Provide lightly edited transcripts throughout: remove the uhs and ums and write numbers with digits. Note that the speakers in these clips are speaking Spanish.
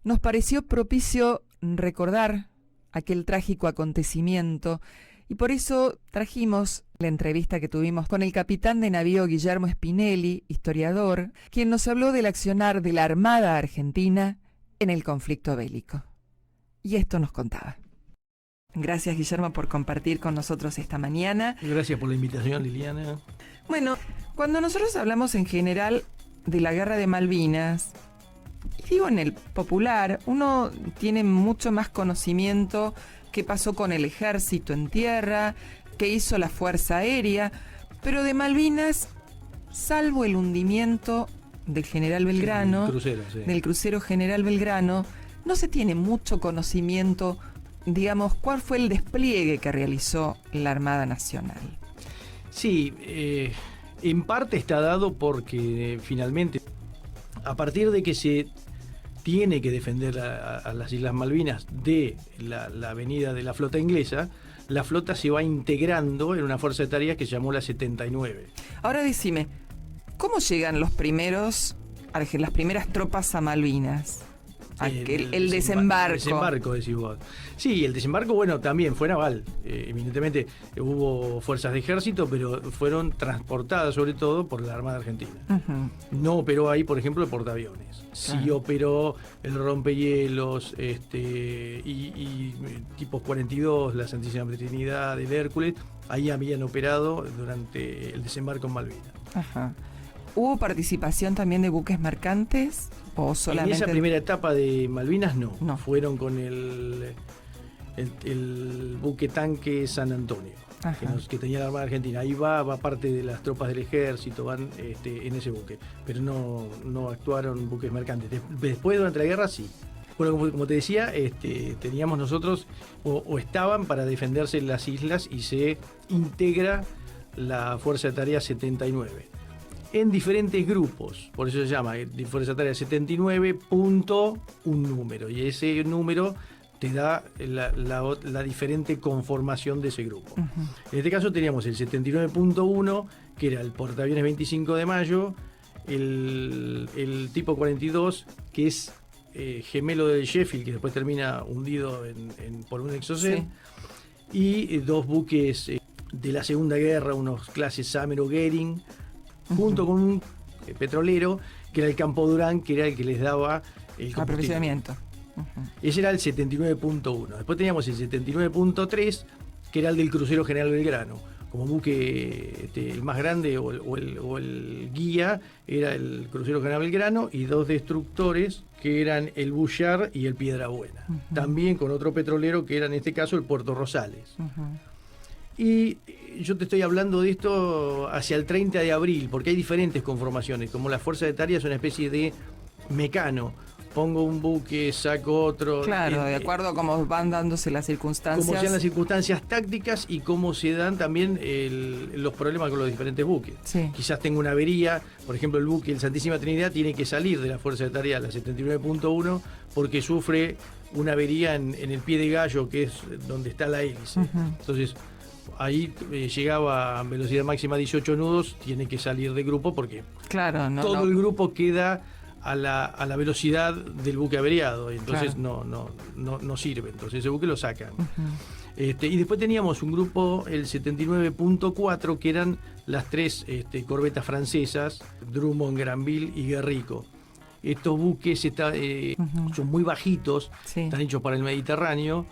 nos pareció propicio recordar aquel trágico acontecimiento y por eso trajimos la entrevista que tuvimos con el capitán de navío Guillermo Spinelli, historiador, quien nos habló del accionar de la Armada Argentina en el conflicto bélico. Y esto nos contaba. Gracias, Guillermo, por compartir con nosotros esta mañana. Gracias por la invitación, Liliana. Bueno, cuando nosotros hablamos en general de la Guerra de Malvinas, y digo en el popular, uno tiene mucho más conocimiento qué pasó con el ejército en tierra, qué hizo la Fuerza Aérea, pero de Malvinas, salvo el hundimiento del General Belgrano, del crucero General Belgrano, no se tiene mucho conocimiento, digamos, cuál fue el despliegue que realizó la Armada Nacional. Sí, en parte está dado porque finalmente, a partir de que se tiene que defender a las Islas Malvinas de la venida de la flota inglesa, la flota se va integrando en una fuerza de tareas que se llamó la 79. Ahora decime, ¿cómo llegan las primeras tropas a Malvinas? El desembarco. El desembarco, decís vos. Sí, el desembarco, bueno, también fue naval. Evidentemente hubo fuerzas de ejército, pero fueron transportadas sobre todo por la Armada Argentina. No operó ahí, por ejemplo, el portaaviones. Sí operó el rompehielos, y tipos 42, la Santísima Trinidad, el Hércules. Ahí habían operado durante el desembarco en Malvinas. Ajá. ¿Hubo participación también de buques mercantes o solamente...? En esa primera etapa de Malvinas no. Fueron con el buque tanque San Antonio, que tenía la Armada Argentina. Ahí va parte de las tropas del ejército, van en ese buque. Pero no actuaron buques mercantes. Después, durante la guerra, sí. Bueno, como te decía, teníamos nosotros, o estaban para defenderse las islas, y se integra la Fuerza de Tarea 79. En diferentes grupos, por eso se llama Fuerza Tarea 79, un número, y ese número te da la diferente conformación de ese grupo. En este caso teníamos el 79.1, que era el portaaviones 25 de mayo, el tipo 42, que es gemelo del Sheffield, que después termina hundido por un Exocet, y dos buques de la Segunda Guerra, unos clases Summer o Goering, junto con un petrolero que era el Campo Durán, que era el que les daba el aprovisionamiento. Ese era el 79.1. Después teníamos el 79.3, que era el del crucero General Belgrano. Como buque el más grande o el guía era el crucero General Belgrano, y dos destructores que eran el Bullard y el Piedrabuena. También con otro petrolero que era en este caso el Puerto Rosales. Y yo te estoy hablando de esto hacia el 30 de abril, porque hay diferentes conformaciones. Como la Fuerza de Tarea es una especie de mecano. Pongo un buque, saco otro. Claro, de acuerdo a cómo van dándose las circunstancias. Cómo sean las circunstancias tácticas y cómo se dan también los problemas con los diferentes buques. Quizás tengo una avería, por ejemplo, el buque el Santísima Trinidad tiene que salir de la Fuerza de Tarea, la 79.1, porque sufre una avería en el pie de gallo, que es donde está la hélice. Entonces, ahí llegaba a velocidad máxima 18 nudos, tiene que salir de grupo porque todo el grupo queda a la velocidad del buque averiado, y entonces no sirve, entonces ese buque lo sacan. Y después teníamos un grupo, el 79.4, que eran las tres corbetas francesas, Drummond, Granville y Guerrico. Estos buques son muy bajitos, están hechos para el Mediterráneo,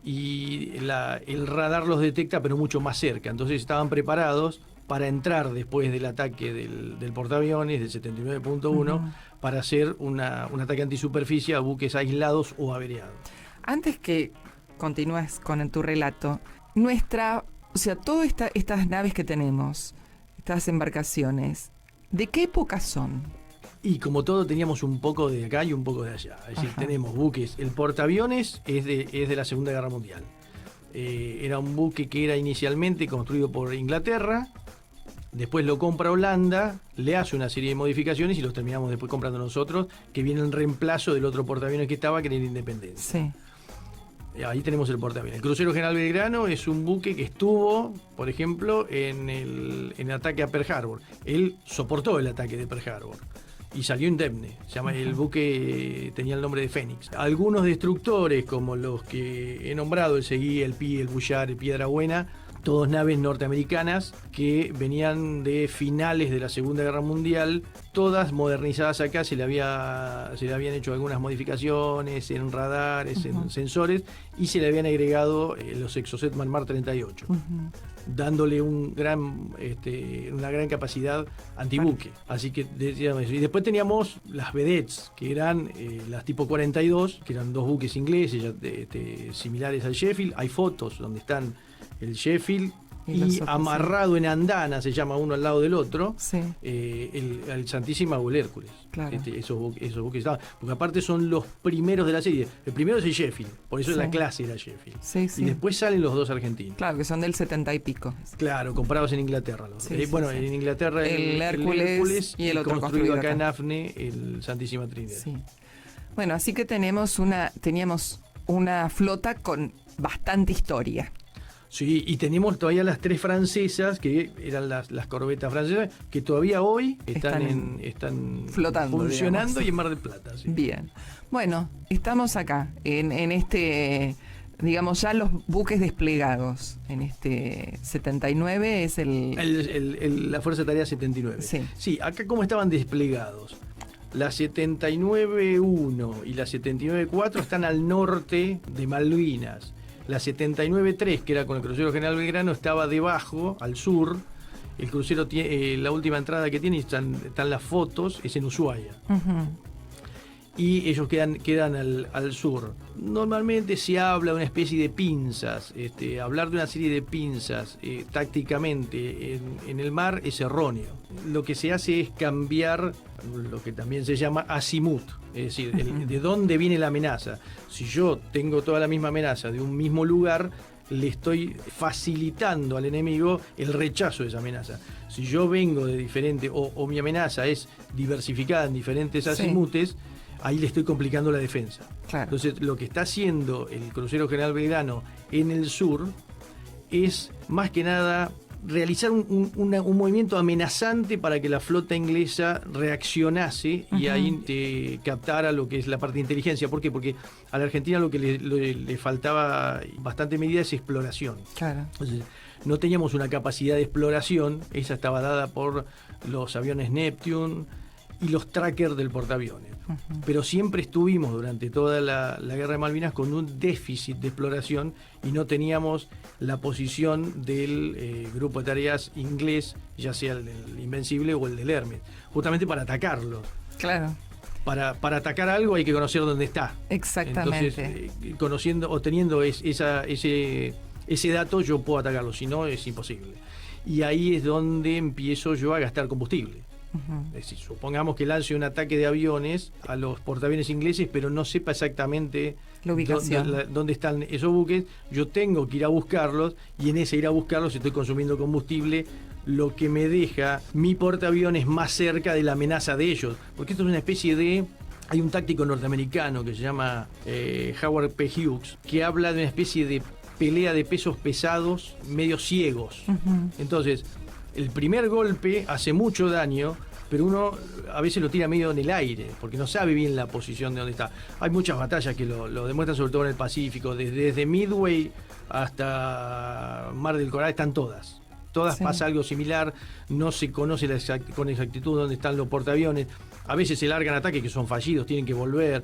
y el radar los detecta, pero mucho más cerca. Entonces estaban preparados para entrar después del ataque del portaaviones, del 79.1, para hacer un ataque antisuperficie a buques aislados o averiados. Antes que continúes con tu relato, todas estas naves que tenemos, estas embarcaciones, ¿de qué época son? Y como todo, teníamos un poco de acá y un poco de allá. Es decir, tenemos buques. El portaaviones es de la Segunda Guerra Mundial. Era un buque que era inicialmente construido por Inglaterra, después lo compra Holanda, le hace una serie de modificaciones y los terminamos después comprando nosotros, que viene en reemplazo del otro portaaviones que estaba, que era el Independencia. Ahí tenemos el portaaviones. El crucero General Belgrano es un buque que estuvo, por ejemplo, en el ataque a Pearl Harbor. Él soportó el ataque de Pearl Harbor. y salió indemne. El buque tenía el nombre de Fénix. Algunos destructores, como los que he nombrado, el Seguí, el Pi, el Bullard, el Piedra Buena, todos naves norteamericanas que venían de finales de la Segunda Guerra Mundial, todas modernizadas acá, se le habían hecho algunas modificaciones en radares, en sensores, y se le habían agregado los Exocet Manmar 38, dándole una gran capacidad antibuque. Así que decíamos eso. Y después teníamos las vedettes, que eran las tipo 42, que eran dos buques ingleses similares al Sheffield. Hay fotos donde están el Sheffield y amarrado en andana, se llama uno al lado del otro, el Santísima o el Hércules. Claro. Esos buques estaban, porque aparte son los primeros de la serie. El primero es el Sheffield, por eso la clase era Sheffield. Y después salen los dos argentinos. Claro, que son del 70 y pico. Claro, comprados en Inglaterra. En Inglaterra el Hércules y el otro construido acá en Hafne, el Santísima Trinidad. Sí. Bueno, así que teníamos una flota con bastante historia. Sí, y tenemos todavía las tres francesas, que eran las corbetas francesas, que todavía hoy están flotando, funcionando, digamos. Y en Mar del Plata. Sí. Bien. Bueno, estamos acá, en este, digamos, ya los buques desplegados. En este 79 es la Fuerza de Tarea 79. Sí, acá como estaban desplegados. La 79-1 y la 79-4 están al norte de Malvinas. La 79-3, que era con el crucero General Belgrano, estaba debajo, al sur. El crucero tiene la última entrada que tiene, están las fotos, es en Ushuaia. Y ellos quedan al sur. Normalmente se habla de una especie de pinzas. Hablar de una serie de pinzas tácticamente en el mar es erróneo. Lo que se hace es cambiar lo que también se llama azimut, es decir, de dónde viene la amenaza. Si yo tengo toda la misma amenaza de un mismo lugar, le estoy facilitando al enemigo el rechazo de esa amenaza. Si yo vengo de diferente, o mi amenaza es diversificada en diferentes azimutes, ahí le estoy complicando la defensa. Claro. Entonces, lo que está haciendo el crucero General Belgrano en el sur es, más que nada, realizar un movimiento amenazante para que la flota inglesa reaccionase y ahí captara lo que es la parte de inteligencia. ¿Por qué? Porque a la Argentina lo que le faltaba bastante medida es exploración. Claro. Entonces, no teníamos una capacidad de exploración, esa estaba dada por los aviones Neptune y los trackers del portaaviones. Pero siempre estuvimos durante toda la Guerra de Malvinas con un déficit de exploración y no teníamos la posición del grupo de tareas inglés, ya sea el del Invencible o el del Hermes, justamente para atacarlo. Claro. Para atacar algo hay que conocer dónde está. Exactamente. Entonces, conociendo o teniendo ese dato, yo puedo atacarlo, si no es imposible. Y ahí es donde empiezo yo a gastar combustible. Es decir, supongamos que lance un ataque de aviones a los portaaviones ingleses, pero no sepa exactamente la ubicación, dónde están esos buques. Yo tengo que ir a buscarlos, y en ese ir a buscarlos estoy consumiendo combustible, lo que me deja mi portaaviones más cerca de la amenaza de ellos. Porque esto es una especie de... Hay un táctico norteamericano que se llama Howard P. Hughes, que habla de una especie de pelea de pesos pesados medio ciegos. Entonces, el primer golpe hace mucho daño, pero uno a veces lo tira medio en el aire, porque no sabe bien la posición de dónde está. Hay muchas batallas que lo demuestran, sobre todo en el Pacífico, desde Midway hasta Mar del Coral, están todas. Pasa algo similar, no se conoce con exactitud dónde están los portaaviones. A veces se largan ataques que son fallidos, tienen que volver.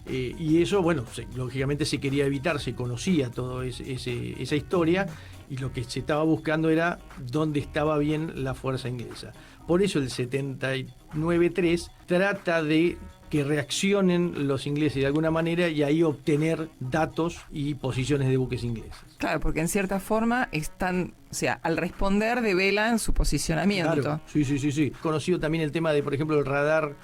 Y eso, bueno, lógicamente se quería evitar, se conocía toda esa historia, y lo que se estaba buscando era dónde estaba bien la fuerza inglesa. Por eso el 79-3 trata de que reaccionen los ingleses de alguna manera y ahí obtener datos y posiciones de buques ingleses. Claro, porque en cierta forma están, o sea, al responder develan su posicionamiento. Claro, sí. Conocido también el tema de, por ejemplo, el radar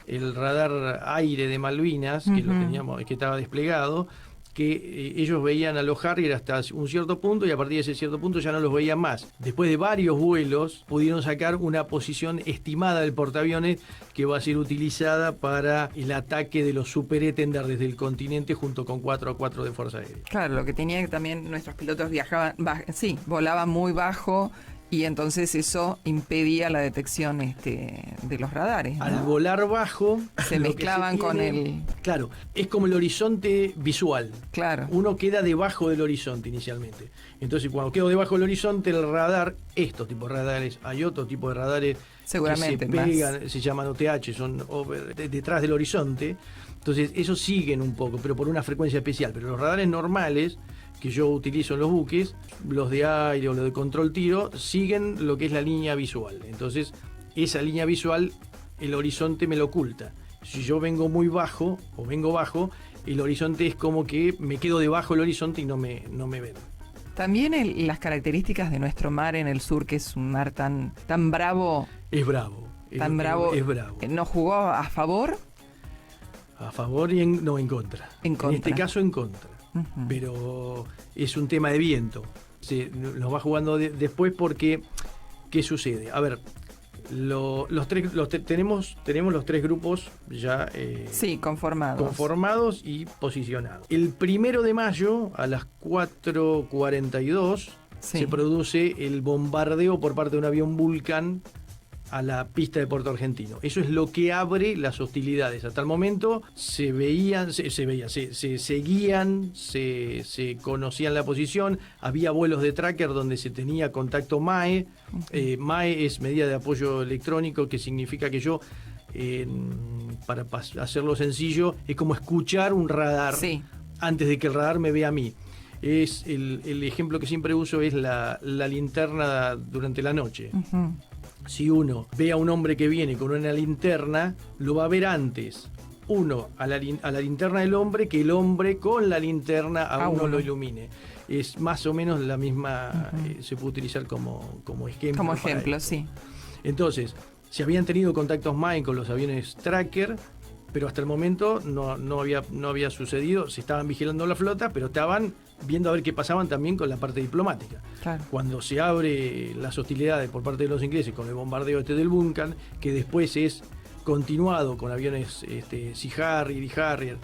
aire de Malvinas, que lo teníamos, que estaba desplegado, que ellos veían a los Harrier hasta un cierto punto y a partir de ese cierto punto ya no los veían más. Después de varios vuelos pudieron sacar una posición estimada del portaaviones que va a ser utilizada para el ataque de los Super Étendard desde el continente junto con 4A4 de Fuerza Aérea. Claro, lo que tenía que también nuestros pilotos volaban muy bajo Y entonces eso impedía la detección de los radares, ¿no? Al volar bajo... Se mezclaban con el... Claro, es como el horizonte visual. Claro. Uno queda debajo del horizonte inicialmente. Entonces, cuando quedo debajo del horizonte, el radar, estos tipos de radares, hay otro tipo de radares seguramente que se pegan, se llaman OTH, son detrás del horizonte. Entonces, esos siguen un poco, pero por una frecuencia especial. Pero los radares normales que yo utilizo en los buques, los de aire o los de control tiro, siguen lo que es la línea visual. Entonces, esa línea visual, el horizonte me lo oculta. Si yo vengo muy bajo o vengo bajo, el horizonte es como que me quedo debajo del horizonte y no me ven. También las características de nuestro mar en el sur, que es un mar tan bravo. Es bravo. Tan bravo. Es bravo. ¿No jugó a favor? A favor y en contra. En contra. En este caso en contra. Uh-huh. Pero es un tema de viento. Nos va jugando después porque, ¿qué sucede? A ver, tenemos los tres grupos ya conformados y posicionados. El 1 de mayo a las 4:42 se produce el bombardeo por parte de un avión Vulcan a la pista de Puerto Argentino. Eso es lo que abre las hostilidades. Hasta el momento se seguían, se conocían la posición, había vuelos de tracker donde se tenía contacto MAE. MAE es medida de apoyo electrónico, que significa que yo, para hacerlo sencillo, es como escuchar un radar antes de que el radar me vea a mí. Es el ejemplo que siempre uso es la linterna durante la noche. Uh-huh. Si uno ve a un hombre que viene con una linterna, lo va a ver antes a la linterna del hombre que el hombre con la linterna a uno lo ilumine. Es más o menos la misma, uh-huh. Se puede utilizar como ejemplo. Como ejemplo, sí. Entonces, se habían tenido contactos MAE con los aviones tracker, pero hasta el momento no había sucedido. Se estaban vigilando la flota, pero estaban viendo a ver qué pasaban también con la parte diplomática. Claro. Cuando se abre las hostilidades por parte de los ingleses con el bombardeo del Vulcan, que después es continuado con aviones Sea Harrier y Harrier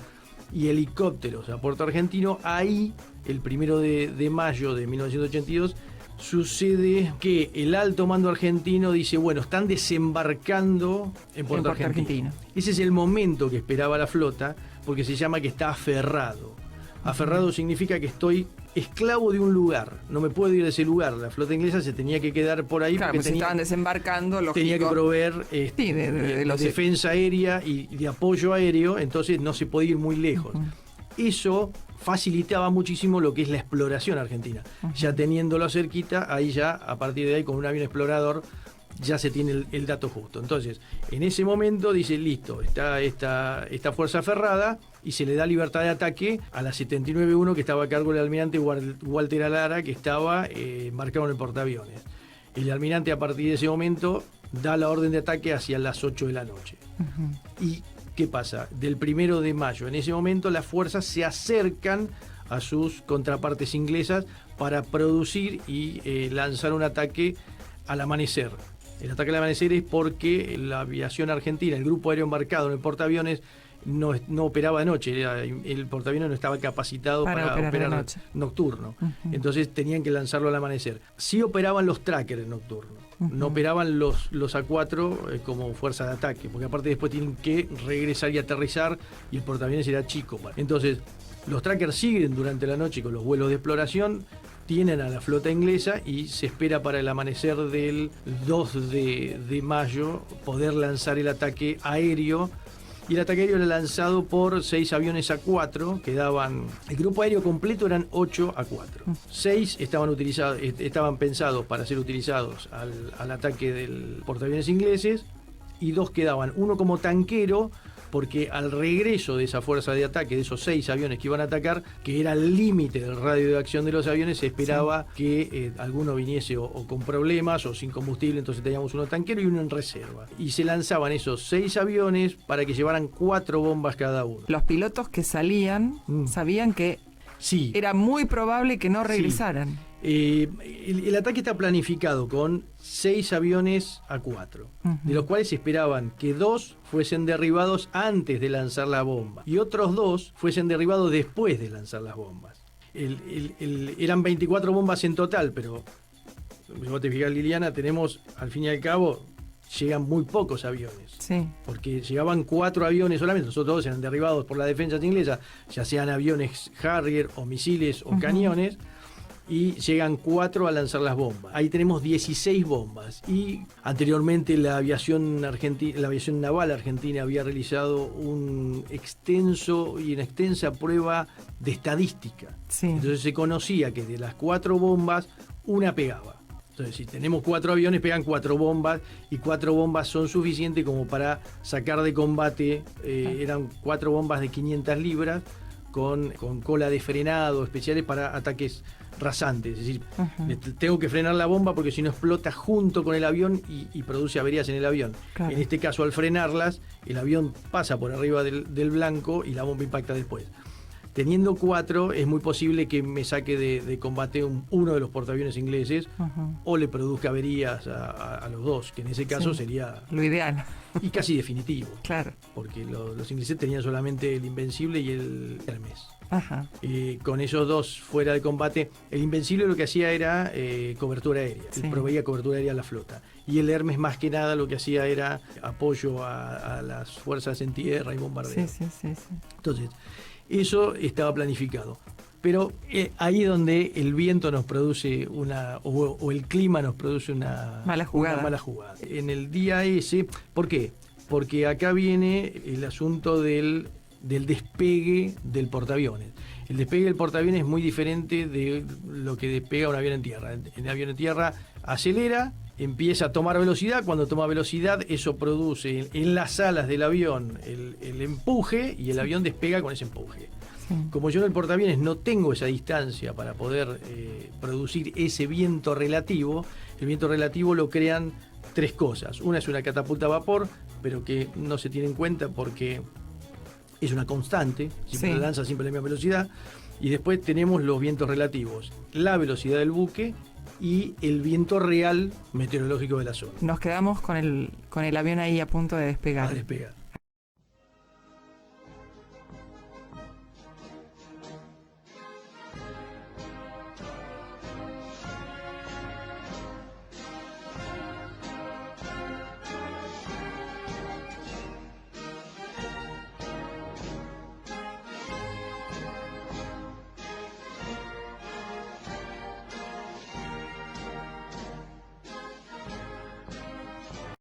y helicópteros a Puerto Argentino, ahí, el 1 de mayo de 1982, sucede que el alto mando argentino dice, bueno, están desembarcando en Puerto Argentino. Ese es el momento que esperaba la flota, porque se llama que está aferrado. Aferrado significa que estoy esclavo de un lugar, no me puedo ir de ese lugar. La flota inglesa se tenía que quedar por ahí, claro, porque estaban desembarcando, lógico. Tenía que proveer de defensa aérea y de apoyo aéreo, entonces no se podía ir muy lejos. Uh-huh. Eso facilitaba muchísimo lo que es la exploración argentina. Uh-huh. Ya teniéndolo cerquita, ahí ya, a partir de ahí, con un avión explorador, ya se tiene el dato justo. Entonces, en ese momento dice, listo, está esta fuerza aferrada, y se le da libertad de ataque a la 79-1 que estaba a cargo del almirante Walter Alara, que estaba embarcado en el portaaviones. El almirante, a partir de ese momento, da la orden de ataque hacia las 8 de la noche. Uh-huh. ¿Y qué pasa? Del 1 de mayo, en ese momento, las fuerzas se acercan a sus contrapartes inglesas para producir y lanzar un ataque al amanecer. El ataque al amanecer es porque la aviación argentina, el grupo aéreo embarcado en el portaaviones, no operaba de noche, el portaaviones no estaba capacitado para operar nocturno. Uh-huh. Entonces tenían que lanzarlo al amanecer. Sí operaban los trackers nocturnos, uh-huh. No operaban los A4 como fuerza de ataque, porque aparte después tienen que regresar y aterrizar, y el portaaviones era chico. Entonces los trackers siguen durante la noche con los vuelos de exploración, tienen a la flota inglesa y se espera para el amanecer del 2 de mayo poder lanzar el ataque aéreo. Y el ataque aéreo era lanzado por 6 aviones A4 que daban... El grupo aéreo completo eran 8 A4. 6 estaban pensados para ser utilizados al ataque del portaaviones ingleses, y 2 quedaban. Uno como tanquero, porque al regreso de esa fuerza de ataque, de esos 6 aviones que iban a atacar, que era el límite del radio de acción de los aviones, se esperaba que alguno viniese o con problemas o sin combustible, entonces teníamos uno tanquero y uno en reserva. Y se lanzaban esos 6 aviones para que llevaran 4 bombas cada uno. Los pilotos que salían sabían que era muy probable que no regresaran. Sí. El ataque está planificado con 6 aviones A4, uh-huh. de los cuales esperaban que 2 fuesen derribados antes de lanzar la bomba y otros 2 fuesen derribados después de lanzar las bombas. Eran 24 bombas en total, pero si vos te fijas, Liliana, tenemos, al fin y al cabo, llegan muy pocos aviones. Sí. Porque llegaban 4 aviones solamente, los otros 2 eran derribados por la defensa inglesa, ya sean aviones Harrier o misiles o cañones, y llegan 4 a lanzar las bombas. Ahí tenemos 16 bombas. Y anteriormente la aviación naval argentina había realizado una extensa prueba de estadística. Sí. Entonces se conocía que de las 4 bombas, una pegaba. Entonces, si tenemos 4 aviones, pegan 4 bombas, y 4 bombas son suficientes como para sacar de combate. Eran 4 bombas de 500 libras con cola de frenado especiales para ataques rasantes. Es decir, tengo que frenar la bomba porque si no explota junto con el avión y produce averías en el avión. Claro. En este caso, al frenarlas, el avión pasa por arriba del blanco y la bomba impacta después. Teniendo 4, es muy posible que me saque de combate uno de los portaaviones ingleses o le produzca averías a los 2, que en ese caso sería lo ideal. Y casi definitivo. Claro. Porque los ingleses tenían solamente el Invencible y el Hermes. Ajá. Con esos 2 fuera de combate, el Invencible lo que hacía era cobertura aérea, proveía cobertura aérea a la flota. Y el Hermes, más que nada, lo que hacía era apoyo a las fuerzas en tierra y bombardeo. Sí. Entonces, eso estaba planificado. Pero ahí es donde el viento nos produce o el clima nos produce una mala jugada. En el día ese, ¿por qué? Porque acá viene el asunto del despegue del portaaviones. El despegue del portaaviones es muy diferente de lo que despega un avión en tierra. El avión en tierra acelera, empieza a tomar velocidad. Cuando toma velocidad, eso produce en las alas del avión el empuje, y el avión despega con ese empuje. Como yo en el portaaviones no tengo esa distancia para poder producir ese viento relativo, el viento relativo lo crean 3 cosas. Una es una catapulta a vapor, pero que no se tiene en cuenta porque es una constante, siempre la lanza siempre a la misma velocidad. Y después tenemos los vientos relativos, la velocidad del buque y el viento real meteorológico de la zona. Nos quedamos con el avión ahí a punto de despegar. A despegar.